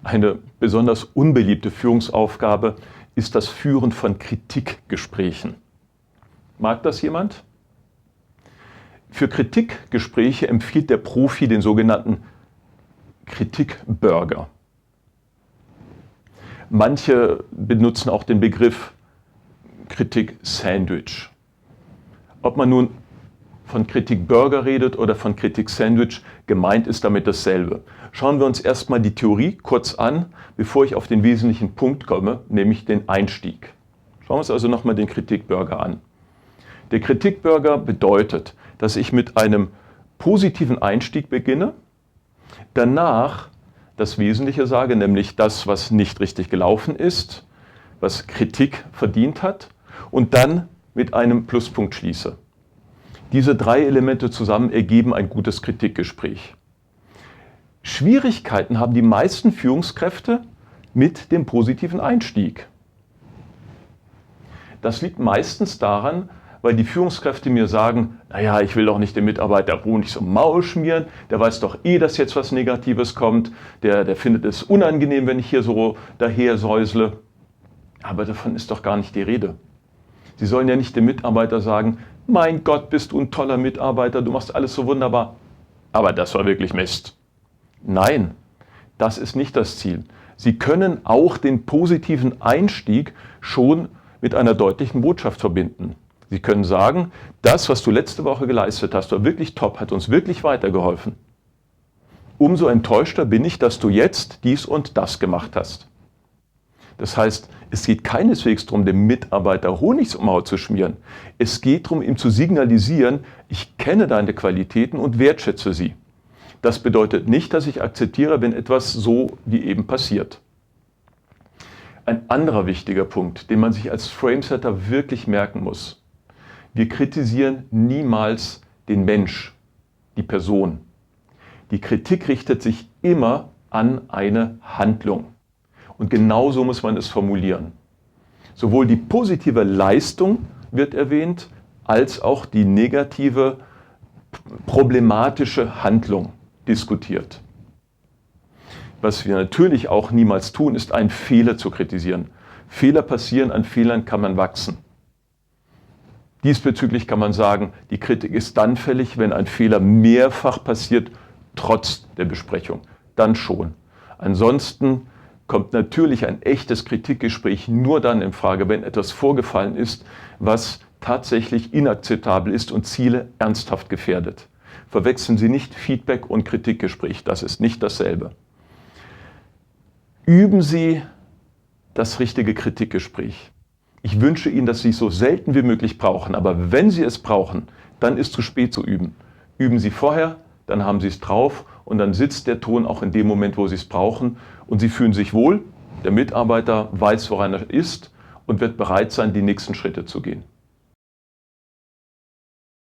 Eine besonders unbeliebte Führungsaufgabe ist das Führen von Kritikgesprächen. Mag das jemand? Für Kritikgespräche empfiehlt der Profi den sogenannten Kritikburger. Manche benutzen auch den Begriff Kritik-Sandwich. Ob man nun von Kritik-Burger redet oder von Kritik-Sandwich, gemeint ist damit dasselbe. Schauen wir uns erstmal die Theorie kurz an, bevor ich auf den wesentlichen Punkt komme, nämlich den Einstieg. Schauen wir uns also nochmal den Kritik-Burger an. Der Kritik-Burger bedeutet, dass ich mit einem positiven Einstieg beginne, danach das Wesentliche sage, nämlich das, was nicht richtig gelaufen ist, was Kritik verdient hat, und dann mit einem Pluspunkt schließe. Diese drei Elemente zusammen ergeben ein gutes Kritikgespräch. Schwierigkeiten haben die meisten Führungskräfte mit dem positiven Einstieg. Das liegt meistens daran, weil die Führungskräfte mir sagen, naja, ich will doch nicht den Mitarbeiter Honig so Maul schmieren, der weiß doch eh, dass jetzt was Negatives kommt, der findet es unangenehm, wenn ich hier so daher säusle. Aber davon ist doch gar nicht die Rede. Sie sollen ja nicht dem Mitarbeiter sagen, mein Gott, bist du ein toller Mitarbeiter, du machst alles so wunderbar, aber das war wirklich Mist. Nein, das ist nicht das Ziel. Sie können auch den positiven Einstieg schon mit einer deutlichen Botschaft verbinden. Sie können sagen, das, was du letzte Woche geleistet hast, war wirklich top, hat uns wirklich weitergeholfen. Umso enttäuschter bin ich, dass du jetzt dies und das gemacht hast. Das heißt, es geht keineswegs darum, dem Mitarbeiter Honig ums Maul zu schmieren. Es geht darum, ihm zu signalisieren, ich kenne deine Qualitäten und wertschätze sie. Das bedeutet nicht, dass ich akzeptiere, wenn etwas so wie eben passiert. Ein anderer wichtiger Punkt, den man sich als Framesetter wirklich merken muss. Wir kritisieren niemals den Mensch, die Person. Die Kritik richtet sich immer an eine Handlung. Und genauso muss man es formulieren. Sowohl die positive Leistung wird erwähnt, als auch die negative, problematische Handlung diskutiert. Was wir natürlich auch niemals tun, ist einen Fehler zu kritisieren. Fehler passieren, an Fehlern kann man wachsen. Diesbezüglich kann man sagen, die Kritik ist dann fällig, wenn ein Fehler mehrfach passiert, trotz der Besprechung. Dann schon. Ansonsten kommt natürlich ein echtes Kritikgespräch nur dann in Frage, wenn etwas vorgefallen ist, was tatsächlich inakzeptabel ist und Ziele ernsthaft gefährdet. Verwechseln Sie nicht Feedback und Kritikgespräch, das ist nicht dasselbe. Üben Sie das richtige Kritikgespräch. Ich wünsche Ihnen, dass Sie es so selten wie möglich brauchen, aber wenn Sie es brauchen, dann ist es zu spät zu üben. Üben Sie vorher, dann haben Sie es drauf und dann sitzt der Ton auch in dem Moment, wo Sie es brauchen und Sie fühlen sich wohl, der Mitarbeiter weiß, woran er ist und wird bereit sein, die nächsten Schritte zu gehen.